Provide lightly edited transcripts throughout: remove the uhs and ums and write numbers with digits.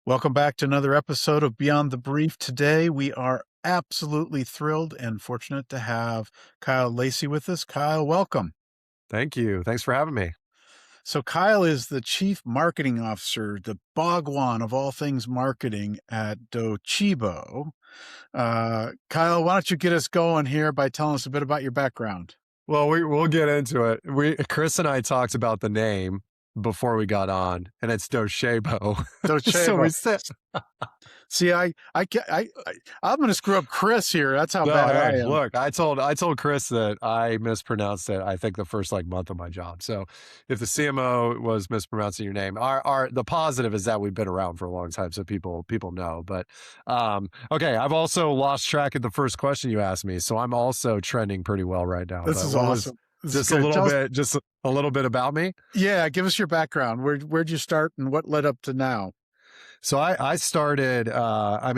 Welcome back to another episode of Beyond the Brief. Today, we are absolutely thrilled and fortunate to have Kyle Lacy with us. Kyle, welcome. Thank you. Thanks for having me. So Kyle is the Chief Marketing Officer, the Bhagwan of all things marketing at Docebo. Kyle, why don't you get us going here by telling us a bit about your background? Well, we'll get into it. Chris and I talked about the name before we got on, and it's Docebo. So Docebo. we said, See, I'm going to screw up Chris here. That's how no, bad I hey, am. look, I told Chris that I mispronounced it, I think the first month of my job. So if the CMO was mispronouncing your name, the positive is that we've been around for a long time, so people know. But okay, I've also lost track of the first question you asked me, so I'm also trending pretty well right now. This But is what was awesome. This is just a good. little bit, about me? Yeah, give us your background. Where'd you start and what led up to now? So I started, I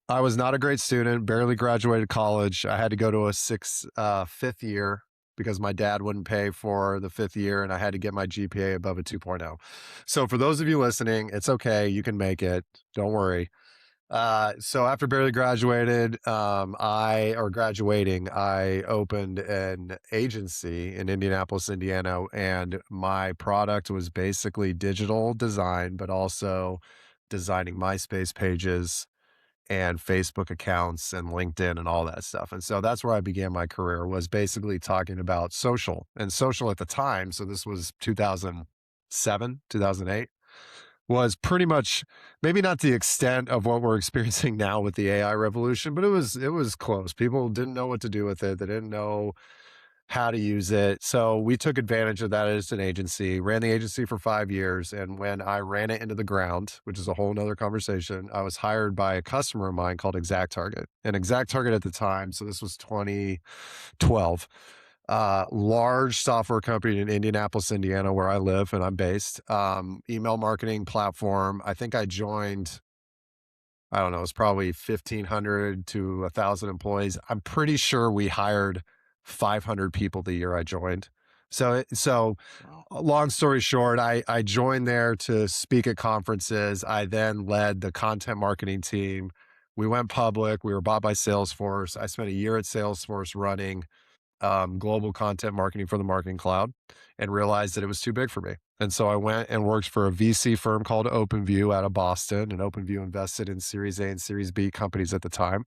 was not a great student, barely graduated college. I had to go to a fifth year because my dad wouldn't pay for the fifth year and I had to get my GPA above a 2.0. So for those of you listening, it's okay. You can make it. Don't worry. So after barely graduated, graduating, I opened an agency in Indianapolis, Indiana, and my product was basically digital design, but also designing MySpace pages and Facebook accounts and LinkedIn and all that stuff. And so that's where I began my career, was basically talking about social, and social at the time. So this was 2007, 2008, was pretty much maybe not the extent of what we're experiencing now with the AI revolution, but it was close. People didn't know what to do with it. They didn't know how to use it. So we took advantage of that as an agency, ran the agency for 5 years. And when I ran it into the ground, which is a whole nother conversation, I was hired by a customer of mine called ExactTarget. And ExactTarget at the time, so this was 2012, large software company in Indianapolis, Indiana, where I live and I'm based, email marketing platform. I think I joined, I don't know, it was probably 1,500 to 1,000 employees. I'm pretty sure we hired 500 people the year I joined. So Wow. long story short, I joined there to speak at conferences. I then led the content marketing team. We went public. We were bought by Salesforce. I spent a year at Salesforce running global content marketing for the marketing cloud, and realized that it was too big for me. And so I went and worked for a VC firm called OpenView out of Boston, and OpenView invested in Series A and Series B companies at the time.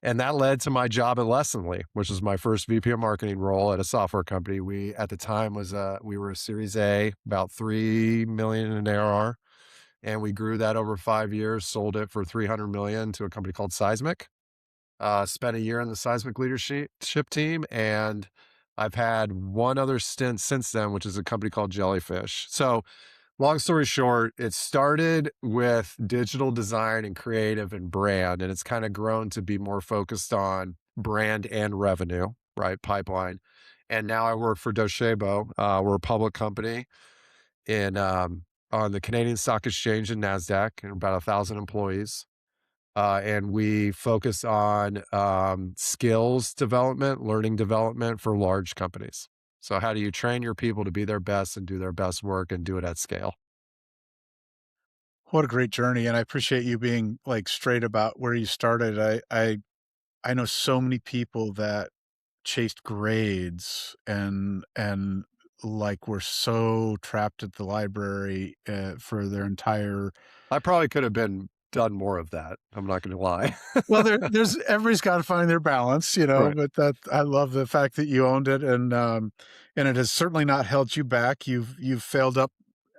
And that led to my job at Lessonly, which was my first VP of marketing role at a software company. We, at the time, we were a Series A, about 3 million in ARR. And we grew that over 5 years, sold it for 300 million to a company called Seismic. Spent a year in the Seismic leadership team, and I've had one other stint since then, which is a company called Jellyfish. So long story short, it started with digital design and creative and brand, and it's kind of grown to be more focused on brand and revenue, right? Pipeline. And now I work for Docebo. We're a public company on the Canadian Stock Exchange and NASDAQ, and about 1,000 employees. And we focus on skills development, learning development for large companies. So how do you train your people to be their best and do their best work and do it at scale? What a great journey, and I appreciate you being, like, straight about where you started. I know so many people that chased grades and, like, were so trapped at the library, for their entire. I probably could have been done more of that. I'm not going to lie. Well, there's everybody's gotta find their balance, Right. but that I love the fact that you owned it, and it has certainly not held you back. You've failed up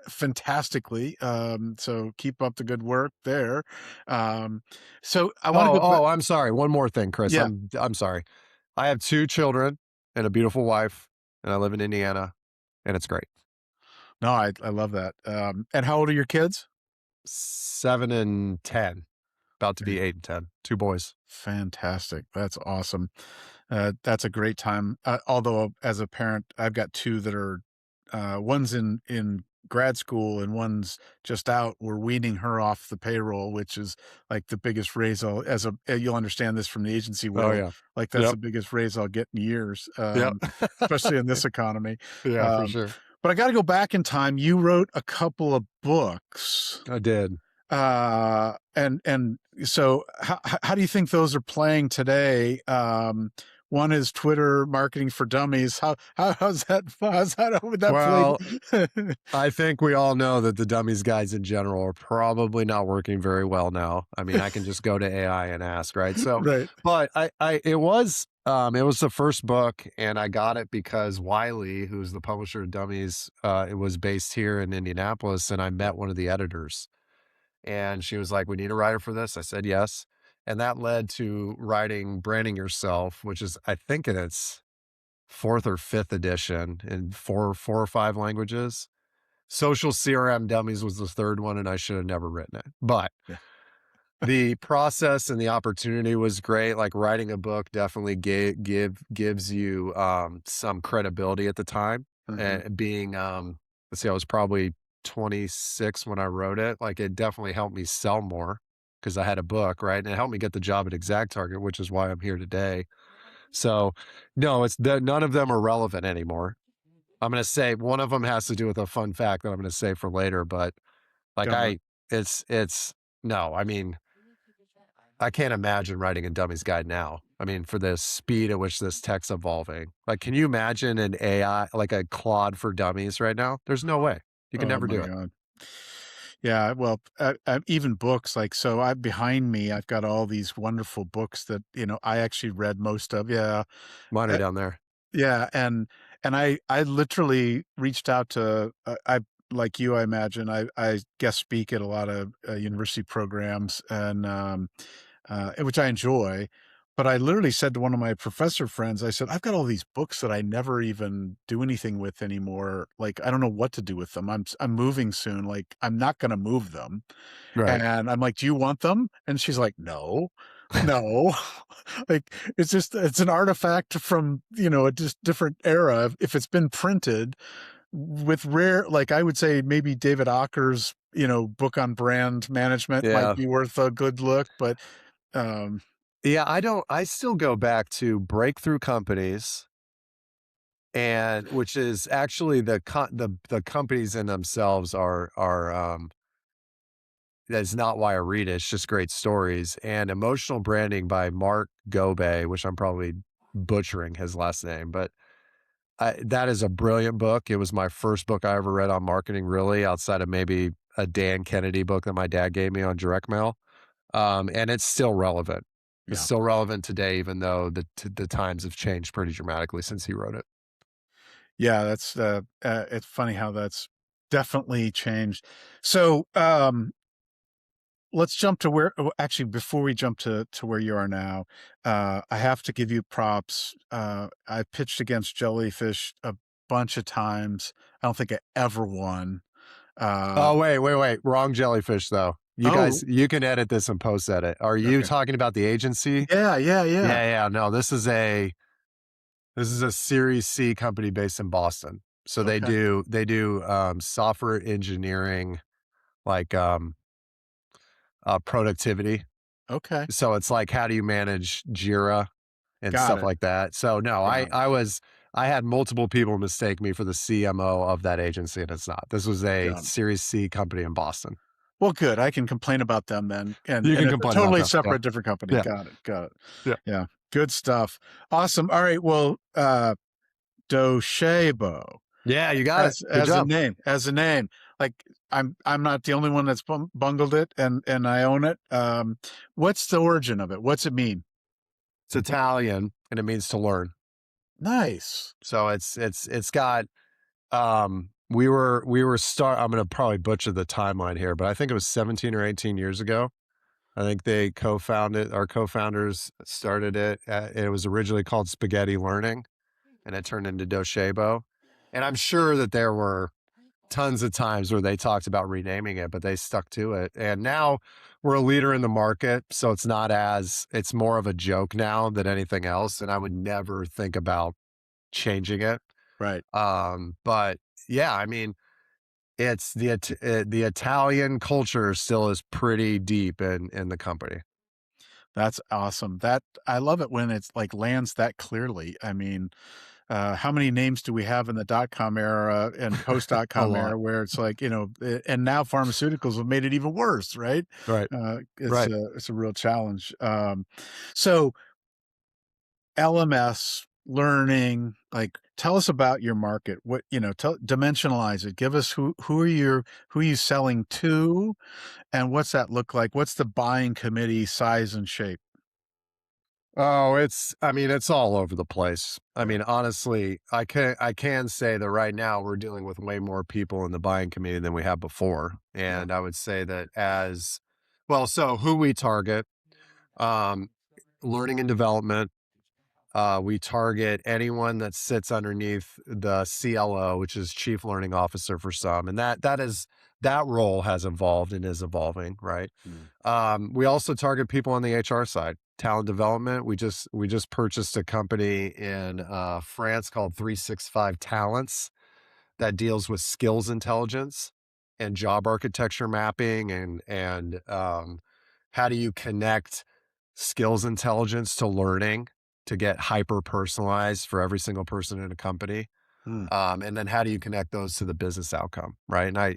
fantastically, so keep up the good work there. Um, so I wanna go back. I'm sorry. One more thing, Chris. Yeah. I'm sorry. I have 2 children and a beautiful wife, and I live in Indiana, and it's great. No, I love that. And how old are your kids? 7 and 10, about to be 8 and 10. 2 boys. Fantastic. That's awesome. That's a great time. Although as a parent, I've got 2 that are, one's in grad school and one's just out. We're weaning her off the payroll, which is like the biggest raise you'll understand this from the agency Oh world. yeah. Like that's Yep. the biggest raise I'll get in years, Yep. especially in this economy. Yeah, for Um, sure. but I got to go back in time. You wrote a couple of books. I did. And so how do you think those are playing today? One is Twitter marketing for dummies. How would that play? Well, I think we all know that the dummies guides in general are probably not working very well now. I mean, I can just go to AI and ask, right? So, Right. but it was the first book, and I got it because Wiley, who's the publisher of Dummies, it was based here in Indianapolis, and I met one of the editors, and she was like, "We need a writer for this." I said yes, and that led to writing "Branding Yourself," which is, I think, in its fourth or fifth edition in four or five languages. Social CRM Dummies was the third one, and I should have never written it. But Yeah. the process and the opportunity was great. Like writing a book definitely gives you some credibility at the time. Mhm. And being let's see, I was probably 26 when I wrote it. Like it definitely helped me sell more because I had a book, right? And it helped me get the job at ExactTarget, which is why I'm here today. So no, none of them are relevant anymore. I'm gonna say one of them has to do with a fun fact that I'm gonna say for later, but like Go. it's no, I mean, I can't imagine writing a dummy's guide now. I mean, for the speed at which this tech's evolving. Like, can you imagine an AI, like a Claude for dummies right now? There's no way. You can Oh never my do it. god. Yeah, well, even books, like, so I behind me, I've got all these wonderful books that, I actually read most of. Yeah. Mine are Uh, down there. yeah, and I literally reached out to, I like you, I imagine, I guest speak at a lot of, university programs and, which I enjoy. But I literally said to one of my professor friends, I said, "I've got all these books that I never even do anything with anymore. Like, I don't know what to do with them. I'm moving soon. Like, I'm not gonna move them." Right. And I'm like, "Do you want them?" And she's like, "No, no." Like, it's an artifact from, a just different era. If it's been printed with rare, like, I would say maybe David Ocker's, book on brand management might Yeah. be worth a good look, but, um, Yeah, I still go back to breakthrough companies and which is actually the companies in themselves are that's not why I read it, it's just great stories, and Emotional Branding by Mark Gobe, which I'm probably butchering his last name, but that is a brilliant book. It was my first book I ever read on marketing, really, outside of maybe a Dan Kennedy book that my dad gave me on direct mail, and it's still relevant. It's yeah. still relevant today, even though the times have changed pretty dramatically since he wrote it. Yeah, that's, it's funny how that's definitely changed. So, let's jump to where actually, before we jump to where you are now, I have to give you props. I pitched against Jellyfish a bunch of times. I don't think I ever won. Uh, Oh, wait, wrong jellyfish, though. oh, You can edit this and post edit. Are you okay. talking about the agency? Yeah, yeah, yeah. Yeah, no, this is a Series C company based in Boston. So Okay, they do, software engineering, like, productivity. okay. So it's like, how do you manage Jira and Got stuff it, like that? So no, got it, I had multiple people mistake me for the CMO of that agency, and it's not. This was a got it. Series C company in Boston. Well, good. I can complain about them then, You and can it's a complain about totally them. Yeah, separate, different company. yeah, Got it, got it. yeah. Yeah, good stuff. Awesome. All right, well, Docebo. Yeah, you got it. Good As a job. name, like, I'm not the only one that's bungled it, and I own it. What's the origin of it? What's it mean? It's Italian, and it means to learn. Nice. So it's got we were start I'm gonna probably butcher the timeline here, but I think it was 17 or 18 years ago. I think they co-founded our co-founders started it. It was originally called Spaghetti Learning, and it turned into Docebo. And I'm sure that there were tons of times where they talked about renaming it, but they stuck to it. And now we're a leader in the market, so it's more of a joke now than anything else. And I would never think about changing it. Right. But yeah, I mean, it's the Italian culture still is pretty deep in the company. That's awesome. That I love it when it's, like, lands that clearly. I mean, how many names do we have in the dot-com era and A post-dot-com lot. era where it's like, and now pharmaceuticals have made it even worse, right? Right. It's Right. a real challenge. So LMS, learning, like, tell us about your market. What, dimensionalize it. Give us who are you selling to, and what's that look like? What's the buying committee size and shape? Oh, I mean, it's all over the place. I Yeah, mean, honestly, I can say that right now we're dealing with way more people in the buying committee than we have before. yeah. And I would say that as well, so who we target, um, learning and development, we target anyone that sits underneath the CLO, which is Chief Learning Officer for some, and that role has evolved and is evolving, right? Mm, We also target people on the HR side, talent development. We just purchased a company in France called 365 Talents that deals with skills intelligence and job architecture mapping and how do you connect skills intelligence to learning to get hyper personalized for every single person in a company, mm, and then how do you connect those to the business outcome, right? I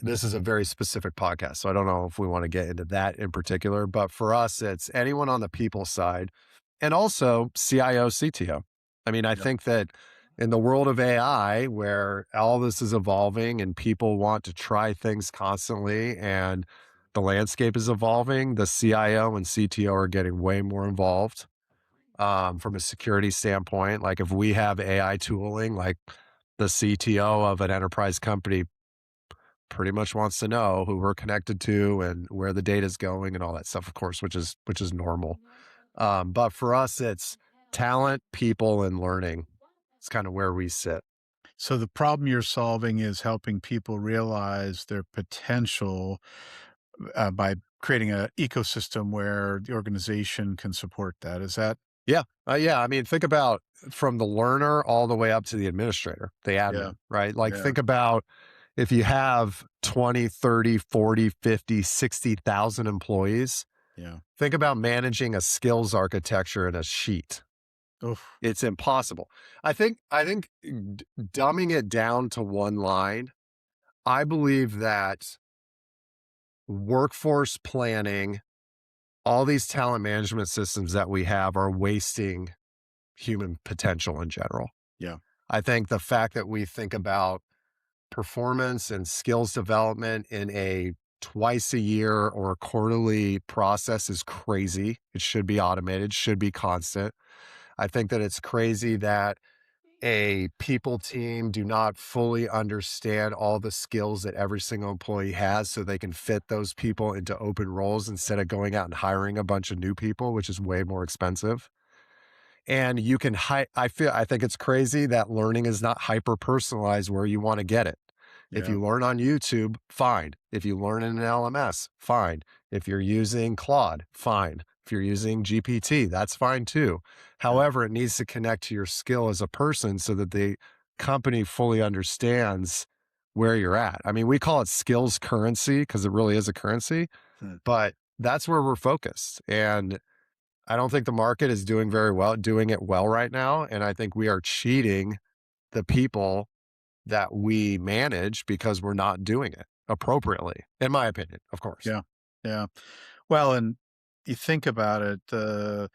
this is a very specific podcast, so I don't know if we want to get into that in particular, but for us, it's anyone on the people side and also CIO, CTO. I mean, I yep. think that in the world of AI, where all this is evolving and people want to try things constantly and the landscape is evolving, the CIO and CTO are getting way more involved from a security standpoint. Like if we have AI tooling, like the CTO of an enterprise company pretty much wants to know who we're connected to and where the data is going and all that stuff, of course, which is normal. But for us, it's talent, people, and learning. It's kind of where we sit. So the problem you're solving is helping people realize their potential, by creating an ecosystem where the organization can support that. Is that? Yeah. Yeah. I mean, think about from the learner all the way up to the administrator, the Yeah, admin, right? Like, yeah, think about if you have 20, 30, 40, 50, 60,000 employees, yeah. think about managing a skills architecture in a sheet. Oof. It's impossible. I think dumbing it down to one line, I believe that workforce planning, all these talent management systems that we have are wasting human potential in general. Yeah, I think the fact that we think about performance and skills development in a twice a year or quarterly process is crazy. It should be automated, should be constant. I think that it's crazy that a people team do not fully understand all the skills that every single employee has so they can fit those people into open roles instead of going out and hiring a bunch of new people, which is way more expensive. And you can I think it's crazy that learning is not hyper personalized where you want to get it. If yeah, you learn on YouTube, fine. If you learn in an LMS, fine. If you're using Claude, fine. If you're using GPT, that's fine too. yeah, However, it needs to connect to your skill as a person so that the company fully understands where you're at. I mean, we call it skills currency because it really is a currency, hmm, but that's where we're focused. And I don't think the market is doing it well right now. And I think we are cheating the people that we manage because we're not doing it appropriately, in my opinion, of course. yeah, yeah. Well, and you think about it, the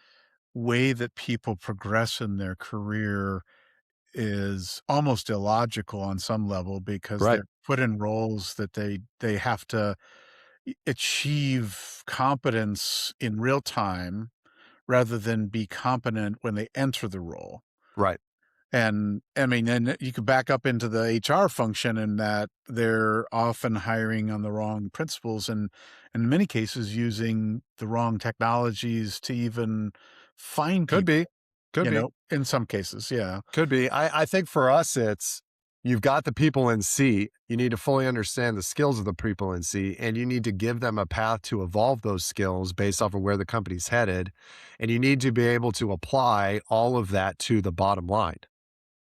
way that people progress in their career is almost illogical on some level because Right. they're put in roles that they have to achieve competence in real time rather than be competent when they enter the role. Right. And I mean, and you could back up into the HR function in that they're often hiring on the wrong principles and in many cases using the wrong technologies to even find Could people, be. Could be. in some cases. Yeah. Could be. I think for us, it's you've got the people in seat. You need to fully understand the skills of the people in seat, and you need to give them a path to evolve those skills based off of where the company's headed. And you need to be able to apply all of that to the bottom line.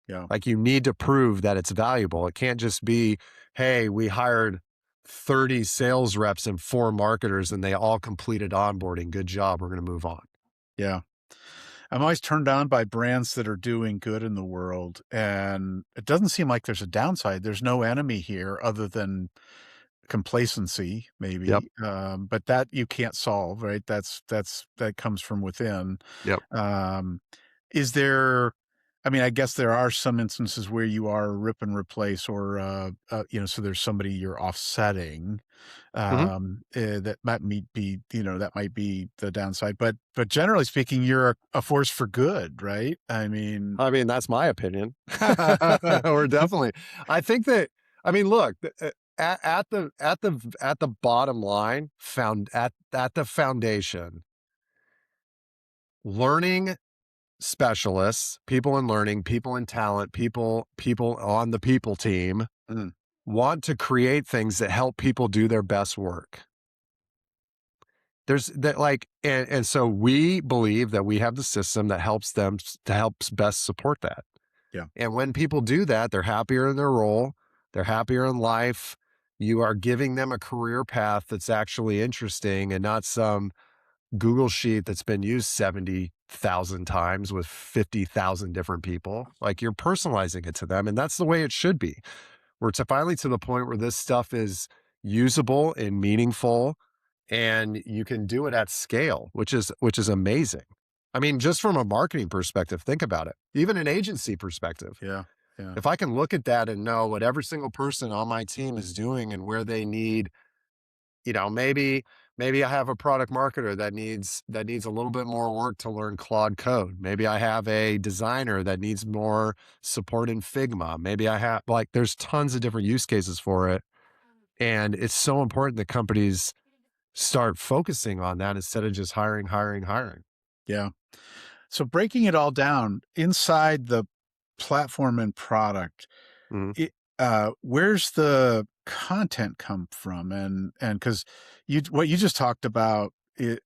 Yeah. Like you need to prove that it's valuable. It can't just be, hey, we hired 30 sales reps and four marketers and they all completed onboarding. Good job. We're going to move on. Yeah. I'm always turned on by brands that are doing good in the world, and it doesn't seem like there's a downside. There's no enemy here other than complacency, Yep. maybe, but that you can't solve, right? That comes from within. Yep. Um, is there I mean, I guess there are some instances where you are rip and replace or, so there's somebody you're offsetting, Mhm. that that might be the downside, but generally speaking, you're a force for good, right? I mean I mean, that's my opinion. We're definitely I think that I mean, look, at the bottom line, at the foundation, learning specialists, people in learning, people in talent, people on the people team Mm, want to create things that help people do their best work. There's that like and so we believe that we have the system that helps to helps best support that. yeah, And when people do that, they're happier in their role, they're happier in life. You are giving them a career path that's actually interesting and not some Google sheet that's been used 70,000 times with 50,000 different people. Like you're personalizing it to them. And that's the way it should be. We're finally to the point where this stuff is usable and meaningful and you can do it at scale, which is amazing. I mean, just from a marketing perspective, think about it. Even an agency perspective. yeah, yeah, If I can look at that and know what every single person on my team is doing and where they need, maybe I have a product marketer that needs a little bit more work to learn Claude code. Maybe I have a designer that needs more support in Figma. Maybe I have like there's tons of different use cases for it. And it's so important that companies start focusing on that instead of just hiring, hiring, hiring. yeah. So breaking it all down inside the platform and product, Mhm. where's the content come from? And because what you just talked about,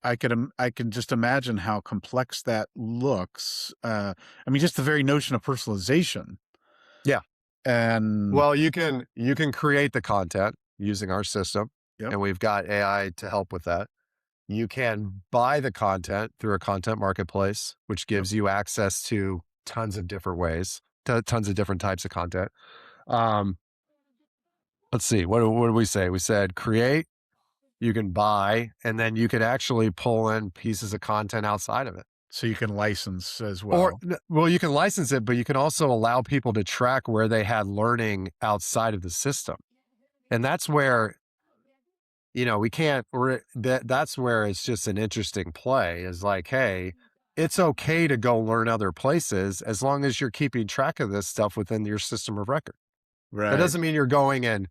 I can just imagine how complex that looks. I mean, just the very notion of personalization Yeah. and Well, you can create the content using our system, yep, and we've got AI to help with that. You can buy the content through a content marketplace, which yep. gives you access to tons of different ways, to tons of different types of content. Um, let's see, what did we say? We said create, you can buy, and then you can actually pull in pieces of content outside of it. So you can license as Or, well. well, you can license it, but you can also allow people to track where they had learning outside of the system. And that's where, we can't, that's where it's just an interesting play is like, hey, it's okay to go learn other places as long as you're keeping track of this stuff within your system of record. That Right, doesn't mean you're going and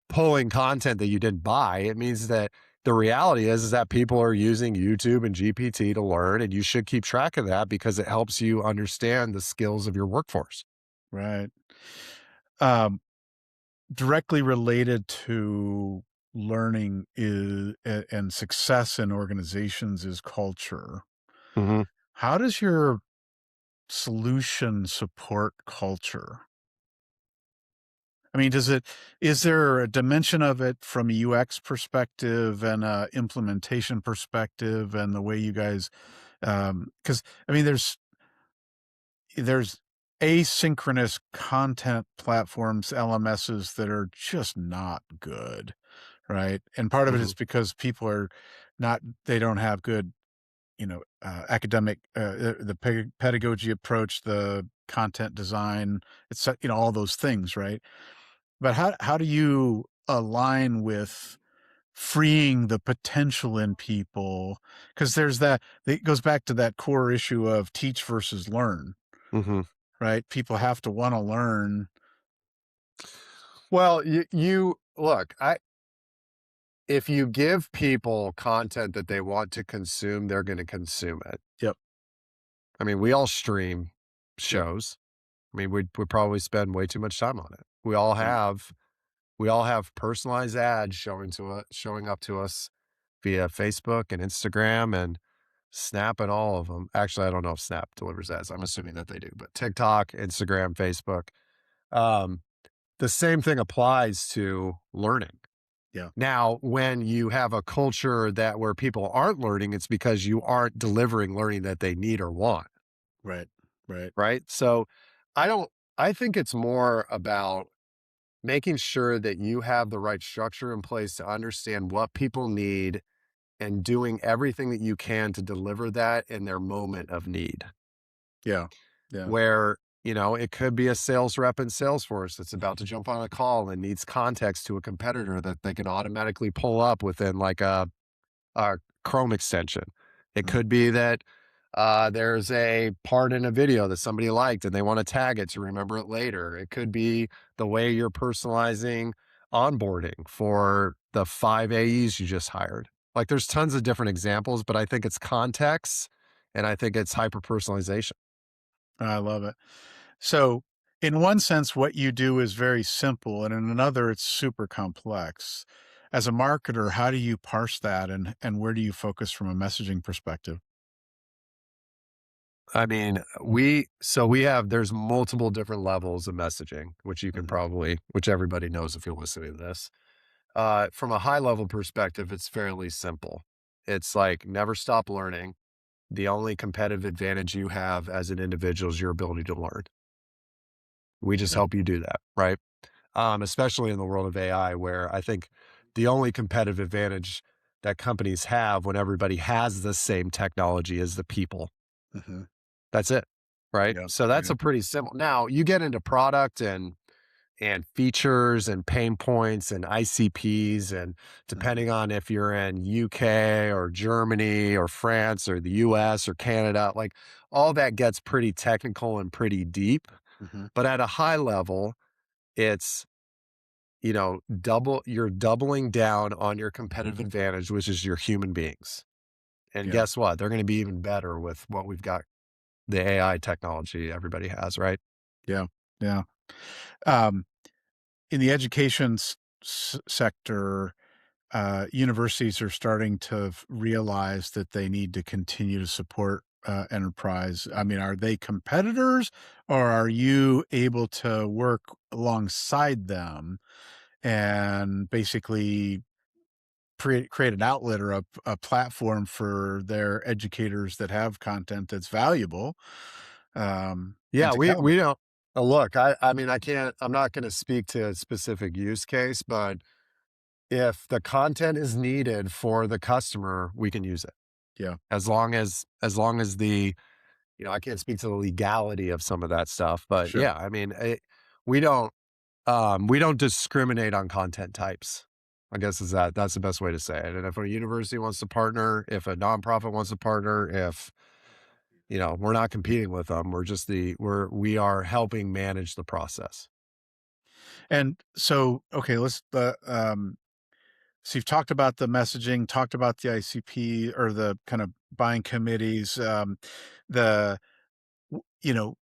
pulling content that you didn't buy. It means that the reality is that people are using YouTube and GPT to learn, and you should keep track of that because it helps you understand the skills of your workforce. right. Um, Directly related to learning and success in organizations is culture. Mhm. How does your solution support culture? I mean, is there a dimension of it from a UX perspective and a implementation perspective and the way you guys, because I mean, there's asynchronous content platforms, LMSs that are just not good, right? And part of it is Mhm. because people are not they don't have good, academic, the pedagogy approach, the content design, it's, all those things, right? But how do you align with freeing the potential in people? Because there's that it goes back to that core issue of teach versus learn, Mhm. right? People have to wanna learn. Well, you look, I if you give people content that they want to consume, they're gonna consume it. Yep, I mean, we all stream yep, shows. I mean, we probably spend way too much time on it. right. We all have personalized ads showing up to us via Facebook and Instagram and Snap and all of them. Actually, I don't know if Snap delivers ads. I'm assuming that they do, but TikTok, Instagram, Facebook. Um, the same thing applies to learning. Yeah, Now, when you have a culture that where people aren't learning, it's because you aren't delivering learning that they need or want. Right. Right. right? So I don't, I think it's more about making sure that you have the right structure in place to understand what people need and doing everything that you can to deliver that in their moment of need. Yeah. Yeah. Where, it could be a sales rep in Salesforce that's about to jump on a call and needs context to a competitor that they can automatically pull up within like a Chrome extension. It Mhm. could be that there's a part in a video that somebody liked and they want to tag it to remember it later. It could be the way you're personalizing onboarding for the 5 AEs you just hired. Like there's tons of different examples, but I think it's context and I think it's hyper personalization. I love it. So, in one sense, what you do is very simple, and in another, it's super complex. As a marketer, how do you parse that, and where do you focus from a messaging perspective? I mean, there's multiple different levels of messaging, which you can Mhm. probably, which everybody knows if you're listening to this. From a high level perspective, it's fairly simple. It's like never stop learning. The only competitive advantage you have as an individual is your ability to learn. We just Yeah. help you do that, right? Especially in the world of AI, where I think the only competitive advantage that companies have when everybody has the same technology is the people. Mhm. That's it, right? Yeah. So that's Yeah. a pretty simple. Now you get into product and features and pain points and ICPs, and Mhm. depending on if you're in UK or Germany or France or the US or Canada, like all that gets pretty technical and pretty deep. Mhm. But at a high level, it's, you're doubling down on your competitive advantage, which is your human beings. And Yeah. guess what? They're going to be even better with what we've got, the AI technology everybody has, right? Yeah. Yeah. Um, in the education sector, universities are starting to realize that they need to continue to support enterprise. I mean, are they competitors, or are you able to work alongside them and basically create an outlet or a platform for their educators that have content that's valuable, and Yeah, to we go? don't look, I mean, I'm not gonna speak to a specific use case, but if the content is needed for the customer, we can use it. Yeah, As long as the I can't speak to the legality of some of that stuff, but sure. yeah, I mean, we don't, we don't discriminate on content types. I guess that's the best way to say it, and if a university wants to partner, if a nonprofit wants to partner, if we're not competing with them. We are helping manage the process. And so, okay, so you've talked about the messaging, talked about the ICP or the kind of buying committees, the you know,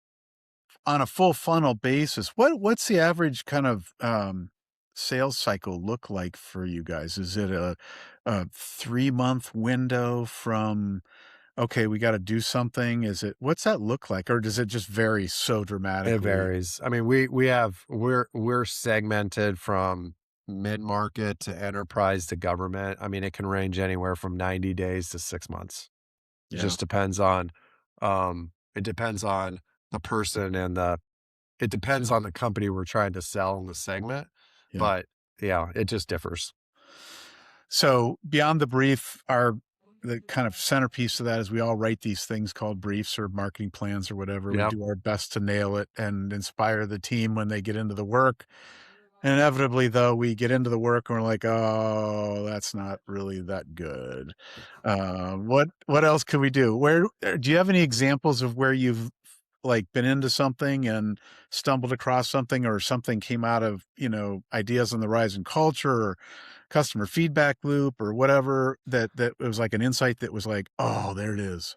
on a full funnel basis, what's the average kind of sales cycle look like for you guys? Is it a 3-month window from okay, we got to do something? Is it what's that look like, or does it just vary so It dramatically? varies. I mean, we're segmented from mid-market to enterprise to government. I mean, it can range anywhere from 90 days to 6 months. It Yeah, just depends on it depends on the person and it depends on the company we're trying to sell in the segment. yeah. But yeah, it just differs. So beyond the brief, our the kind of centerpiece of that is we all write these things called briefs or marketing plans or whatever. We Yep. do our best to nail it and inspire the team when they get into the work. And inevitably, though, we get into the work and we're like, "Oh, that's not really that good." What else can we do? Where do you have any examples of where you've like been into something and stumbled across something, or something came out of ideas on the rise in culture or customer feedback loop or whatever that it was like an insight that was like, "Oh, there it is."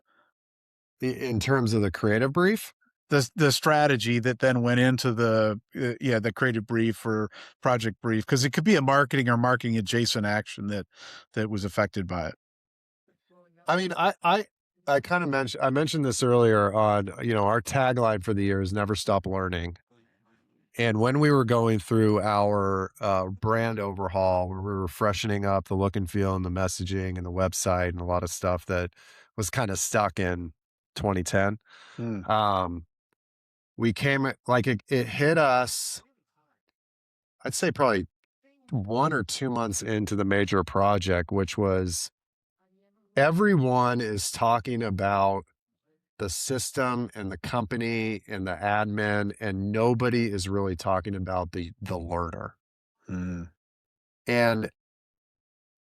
In terms of the creative brief, The strategy that then went into the creative brief or project brief, because it could be a marketing or marketing adjacent action that was affected by it. I mean, I kind of mentioned this earlier on, our tagline for the year is never stop learning. And when we were going through our brand overhaul, where we were freshening up the look and feel and the messaging and the website and a lot of stuff that was kind of stuck in 2010. Mm, Um, we came like it hit us, I'd say probably 1 or 2 months into the major project, which was everyone is talking about the system and the company and the admin, and nobody is really talking about the learner. mm, And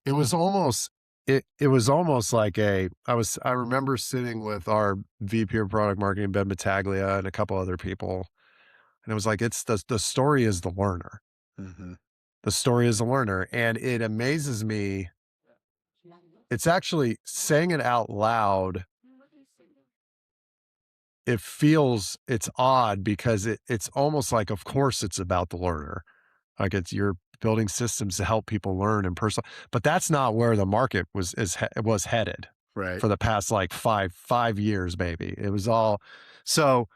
it was almost it was almost like I remember sitting with our VP of product marketing, Ben Battaglia, and a couple other people, and it was like, it's the story is the learner. mhm, The story is the learner. And it amazes me. It's actually saying it out loud, it's odd because it's almost like, of course it's about the learner. Like, it's you're building systems to help people learn and personal, but that's not where the market was headed right. for the past like five years, maybe. It was all so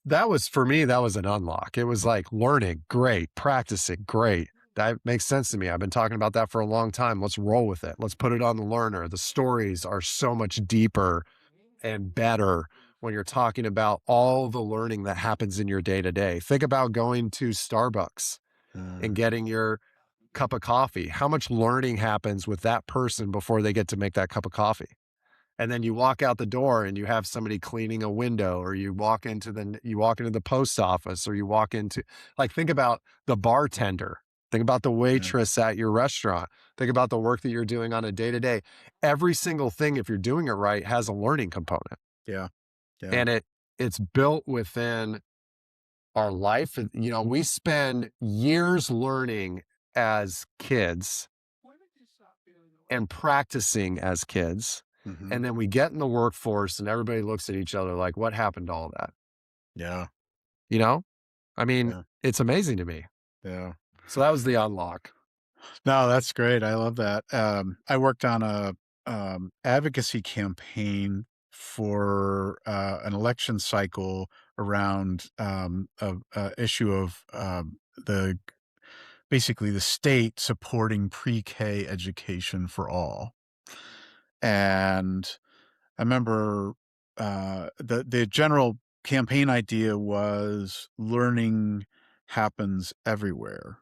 that was for me, that was an unlock. It was like learning, great, practicing, great. That makes sense to me. I've been talking about that for a long time. Let's roll with it. Let's put it on the learner. The stories are so much deeper and better when you're talking about all the learning that happens in your day to day. Think about going to Starbucks and Mm, getting your cup of coffee. How much learning happens with that person before they get to make that cup of coffee? And then you walk out the door and you have somebody cleaning a window, or you walk into the post office, or you walk into, like, think about the bartender. Think about the yeah, waitress at your restaurant. Think about the work that you're doing on a day to day. Every single thing, if you're doing it right, has a learning component. yeah, yeah. And it's built within our life. We spend years learning as kids and practicing as kids. Mhm, And then we get in the workforce and everybody looks at each other like, what happened to all that? yeah, You know? I mean, yeah, it's amazing to me. yeah. So that was the unlock. No, that's great. I love that. I worked on a advocacy campaign for an election cycle around a issue of the basically the state supporting pre-K education for all. And I remember the general campaign idea was learning happens everywhere.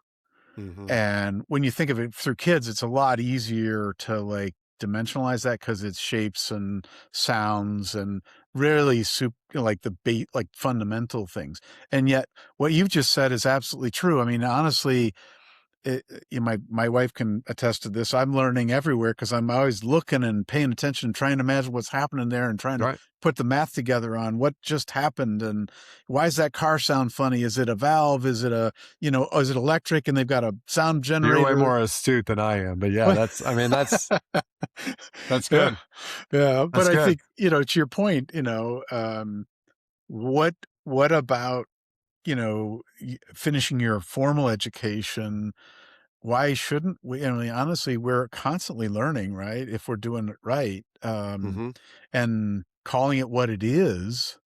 Mhm. And when you think of it through kids, it's a lot easier to, like, dimensionalize that because it's shapes and sounds and really like, like, fundamental things. And yet, what you've just said is absolutely true. I mean, honestly, my wife can attest to this. I'm learning everywhere because 'cause I'm always looking and paying attention, trying to imagine what's happening there and trying to Right. put the math together on what just happened and why does that car sound funny? Is it a valve? Is it is it electric and they've got a sound You're way generator? more astute than I am. But yeah, that's Yeah, good. yeah, but That's I good. think, to your point, what what about, finishing your formal education. Why shouldn't we? I mean, honestly, we're constantly learning, right? If we're doing it right, Mhm. and calling it what it is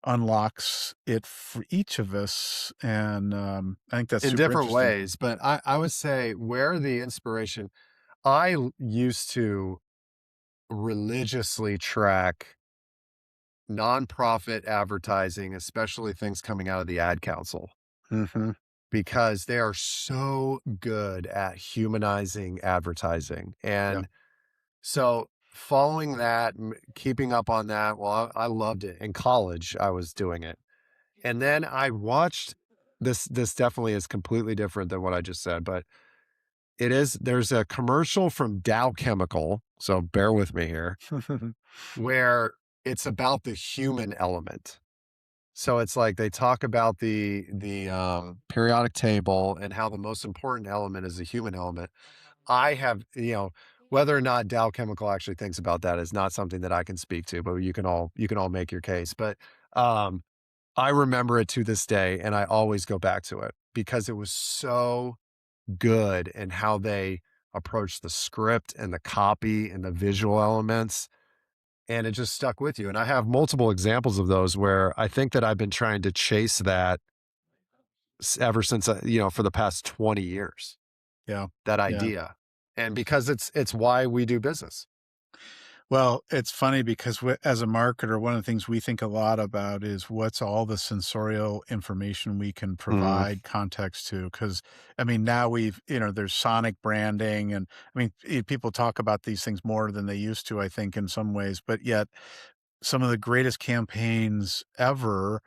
unlocks it for each of us, and I think that's In super different interesting. ways, but I would say where the inspiration used to religiously track nonprofit advertising, especially things coming out of the ad council, Mhm. because they are so good at humanizing advertising. Yeah. And so following that, keeping up on that, well, I loved it. In college, I was doing it. And then I watched this definitely is completely different than what I just said, but there's a commercial from Dow Chemical, so bear with me here, where it's about the human element. So it's like they talk about the periodic table and how the most important element is the human element. I have, whether or not Dow Chemical actually thinks about that is not something that I can speak to, but you can all make your case. But um, I remember it to this day, and I always go back to it because it was so good in how they approached the script and the copy and the visual elements, and it just stuck with you. And I have multiple examples of those where I think that I've been trying to chase that ever since, for the past 20 years, Yeah. that Yeah. idea. And because it's why we do business. Well, it's funny because as a marketer, one of the things we think a lot about is what's all the sensorial information we can Mm, provide context to. Because I mean, now there's sonic branding, and I mean, people talk about these things more than they used to, I think, in some ways, but yet some of the greatest campaigns ever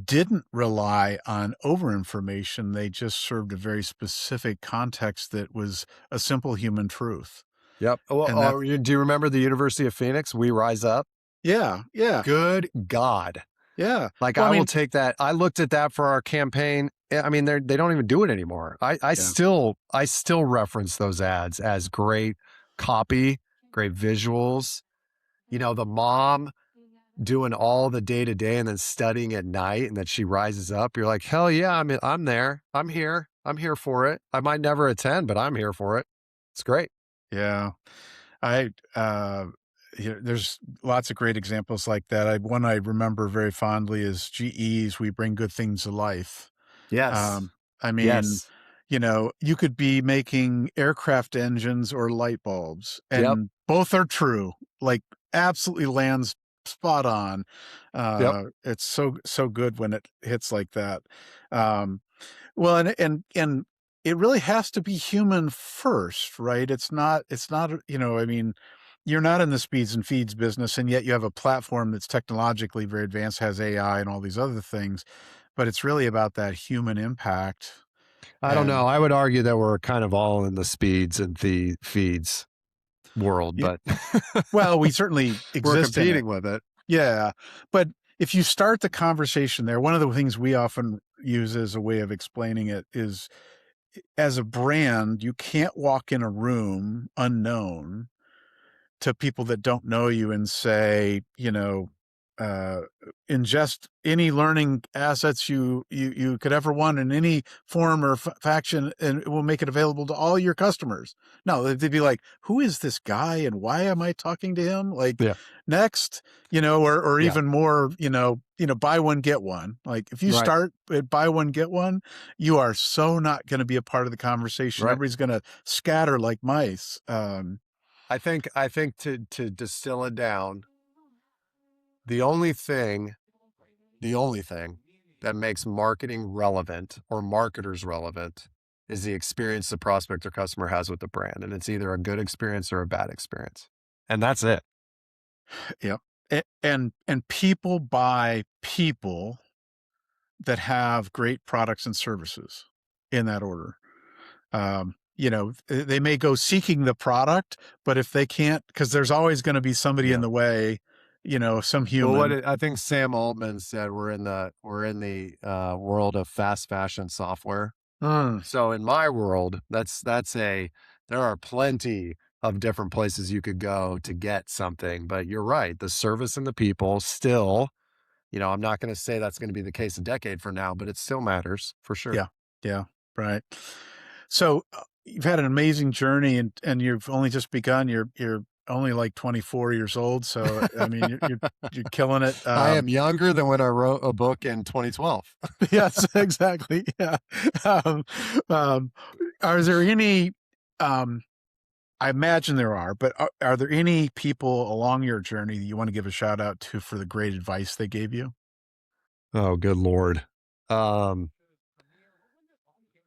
didn't rely on over information. They just served a very specific context that was a simple human truth. yep. Well, And that, do you remember the University of Phoenix? We Rise Up. yeah, yeah, Good God. yeah. Like, Well, I I will mean, take that. I looked at that for our campaign. I mean, they don't even do it anymore. yeah. I still reference those ads as great copy, great visuals. The mom doing all the day to day and then studying at night, and that she rises up. You're like, hell yeah, I'm there. I'm here. I'm here for it. I might never attend, but I'm here for it. It's great. Yeah. I, there's lots of great examples like that. One I remember very fondly is GE's "We Bring Good Things to Life." Yes. Um, I mean, Yes. you could be making aircraft engines or light bulbs, Yep. and both are true. Like, absolutely lands spot on. Yep. It's so good when it hits like that. Um, well, and it really has to be human first, right? It's not, I mean, you're not in the speeds and feeds business, and yet you have a platform that's technologically very advanced, has AI and all these other things, but it's really about that human impact. I don't And know. I would argue that we're kind of all in the speeds and the feeds world, yeah, but well, we certainly we're exist in it. competing with it. Yeah, but if you start the conversation there, one of the things we often use as a way of explaining it is, as a brand, you can't walk in a room unknown to people that don't know you and say, uh, ingest any learning assets you could ever want in any form or faction, and it will make it available to all your customers. No, they'd be like, "Who is this guy, and why am I talking to him?" Like, Yeah. next, or Yeah. even more, buy one get one. Like, if you Right. start at buy one get one, you are so not going to be a part of the conversation. Right. Everybody's going to scatter like mice. I think to distill it down, the only thing, the only thing that makes marketing relevant or marketers relevant is the experience the prospect or customer has with the brand. And it's either a good experience or a bad experience. And that's it. Yeah. And people buy people that have great products and services, in that order. They may go seeking the product, but if they can't, because there's always going to be somebody in Yeah. the way, some Well, human. I think Sam Altman said, we're in the world of fast fashion software. Mm, So in my world, there are plenty of different places you could go to get something, but you're right. The service and the people still, I'm not going to say that's going to be the case a decade from now, but it still matters for sure. yeah, yeah, right. So you've had an amazing journey, and you've only just begun. You're only like 24 years old, so I mean, you're killing it. I am younger than when I wrote a book in 2012. Yes, exactly. Yeah. Um, um, are there any, um, I imagine there are, but are there any people along your journey that you want to give a shout out to for the great advice they gave you? Oh, good Lord. Um,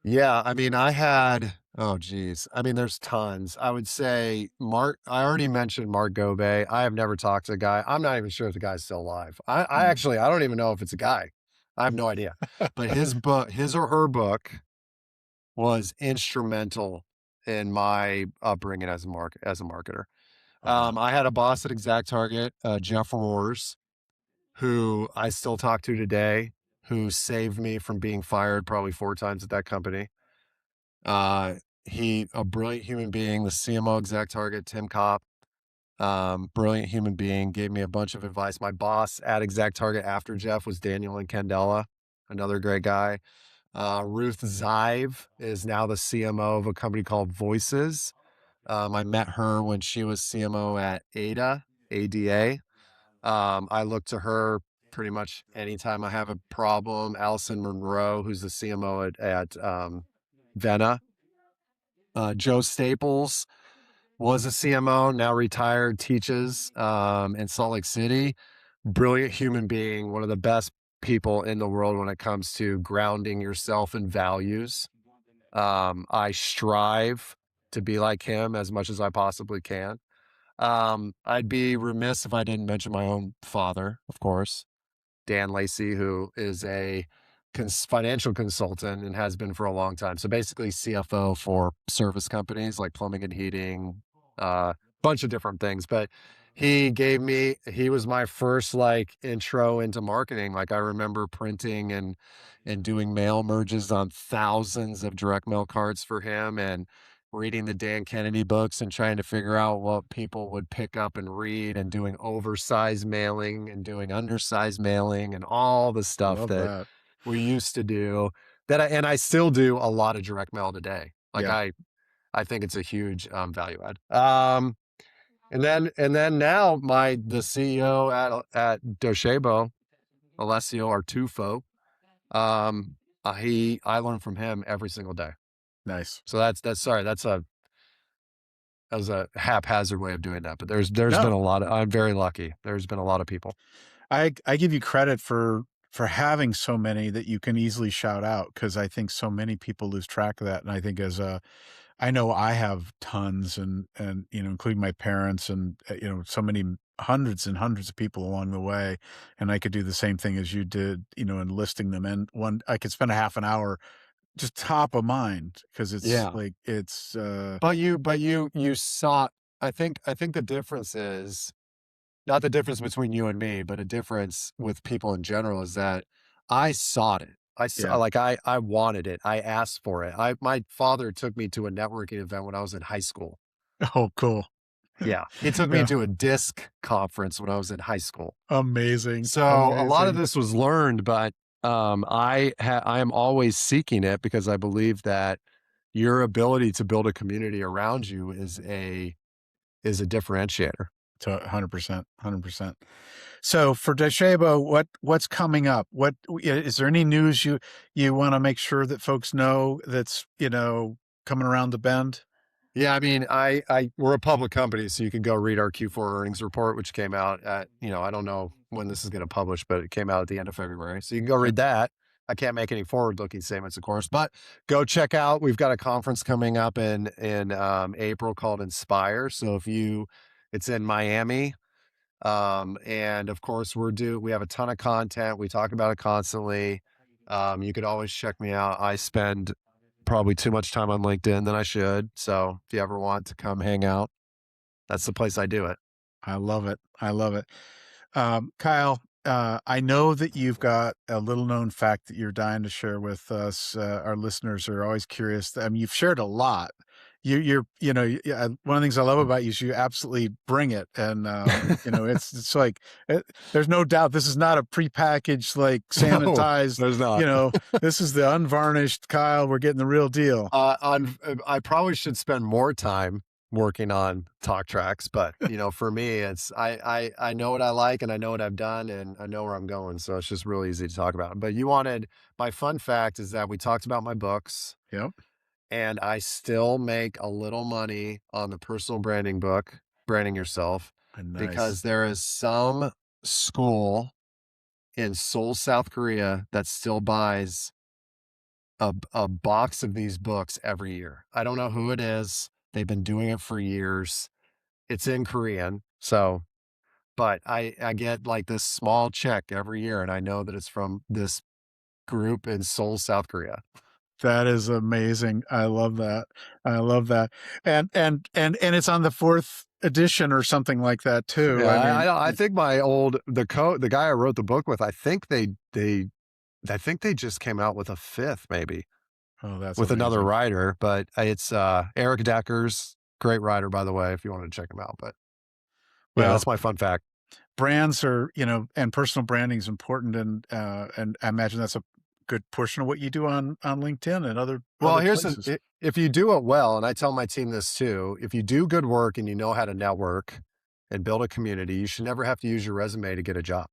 Yeah, I mean, oh geez. I mean, there's tons. I would say I already mentioned Mark Gobe. I have never talked to the guy. I'm not even sure if the guy's still alive. Mm. I don't even know if it's a guy. I have no idea. But his or her book was instrumental in my upbringing as a marketer. Wow. I had a boss at ExactTarget, Jeff Roars, who I still talk to today, who saved me from being fired probably 4 times at that company. He a brilliant human being, the CMO Exact Target, Tim Kopp, brilliant human being, gave me a bunch of advice. My boss at Exact Target after Jeff was Daniel and Candela, another great guy. Ruth Zive is now the CMO of a company called Voices. I met her when she was CMO at ADA. I look to her pretty much anytime I have a problem. Allison Monroe, who's the CMO at Vena. Joe Staples, was a CMO, now retired, teaches in Salt Lake City. Brilliant human being, one of the best people in the world when it comes to grounding yourself in values. I strive to be like him as much as I possibly can. I'd be remiss if I didn't mention my own father, of course. Dan Lacy, who is a financial consultant and has been for a long time. So basically, CFO for service companies like plumbing and heating, bunch of different things. But he was my first like intro into marketing. Like I remember printing and doing mail merges on thousands of direct mail cards for him and reading the Dan Kennedy books and trying to figure out what people would pick up and read and doing oversized mailing and doing undersized mailing and all the stuff Love that that. we used to do and I still do a lot of direct mail today. Like Yeah, I think it's a huge value add. And then now the CEO at Docebo, Alessio Artufo, I learn from him every single day. nice. So that's sorry, that was a haphazard way of doing that, but there's been No, a lot of I'm very lucky. There's been a lot of people. I give you credit for having so many that you can easily shout out, because I think so many people lose track of that, and I think as a I know I have tons and, including my parents and, so many hundreds and hundreds of people along the way, and I could do the same thing as you did, and listing them, and one I could spend a half an hour just top of mind because it's Yeah. like You saw I think the difference is not the difference between you and me, but a difference with people in general is that I sought it. yeah. I wanted it. I asked for it. My father took me to a networking event when I was in high school. Oh, cool. Yeah. He took me Yeah. to a disc conference when I was in high school. Amazing, So a lot of amazing. this was learned, but I am always seeking it because I believe that your ability to build a community around you is a differentiator. To 100%, 100%. So for Docebo, what's coming up? Is there any news you wanna make sure that folks know that's, coming around the bend? Yeah, I mean, we're a public company, so you can go read our Q4 earnings report, which came out at, I don't know when this is going to publish, but it came out at the end of February. So you can go Okay. read that. I can't make any forward-looking statements, of course, but go check out. We've got a conference coming up in April called Inspire. So it's in Miami, and of course we have a ton of content. We talk about it constantly. You could always check me out. I spend probably too much time on LinkedIn than I should. So if you ever want to come hang out, that's the place I do it. I love it. I love it. Kyle, I know that you've got a little known fact that you're dying to share with us. Our listeners are always curious. I mean, you've shared a lot. One of the things I love about you is you absolutely bring it, and it's like there's no doubt this is not a prepackaged, like No, sanitized. there's You not. know, this is the unvarnished Kyle. We're getting the real deal. I probably should spend more time working on talk tracks, but for me, it's I know what I like and I know what I've done and I know where I'm going, so it's just really easy to talk about. But you wanted my fun fact is that we talked about my books, Yep, and I still make a little money on the personal branding book, Branding Yourself, and nice. because there is some school in Seoul, South Korea that still buys a box of these books every year. I don't know who it is. They've been doing it for years. It's in Korean. So, but I get like this small check every year and I know that it's from this group in Seoul, South Korea. That is amazing. I love that. I love that. And it's on the 4th edition or something like that too. Yeah, I mean, I think the guy I wrote the book with, I think they just came out with a fifth maybe oh, that's with another amazing. writer, but it's Eric Decker's great writer, by the way, if you want to check him out. But yeah, Well, that's my fun fact. brands are, and personal branding is important, and I imagine that's a good portion of what you do on LinkedIn and Well, other places. if you do it well, and I tell my team this too, if you do good work and you know how to network and build a community, you should never have to use your resume to get a job.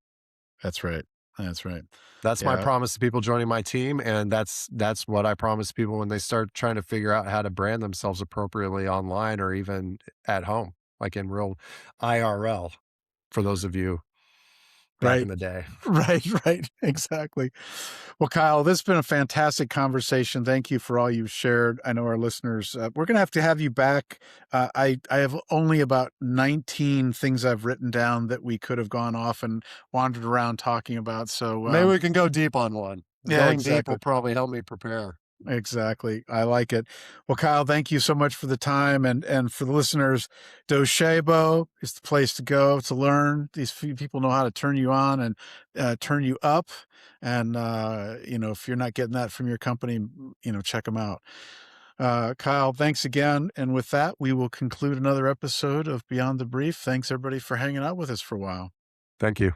That's right. That's right. That's my Yeah. promise to people joining my team, and that's what I promise people when they start trying to figure out how to brand themselves appropriately online or even at home, like in real IRL, for those of you back in Right. the day. Right, right. Exactly. Well, Kyle, this has been a fantastic conversation. Thank you for all you've shared. I know our listeners, we're going to have you back. I have only about 19 things I've written down that we could have gone off and wandered around talking about. So, Maybe we can go deep on one. yeah, Going deep exactly. will probably help me prepare. Exactly. I like it. Well, Kyle, thank you so much for the time, and for the listeners, Docebo is the place to go to learn. These few people know how to turn you on and turn you up. And if you're not getting that from your company, check them out. Kyle, thanks again. And with that, we will conclude another episode of Beyond the Brief. Thanks everybody for hanging out with us for a while. Thank you.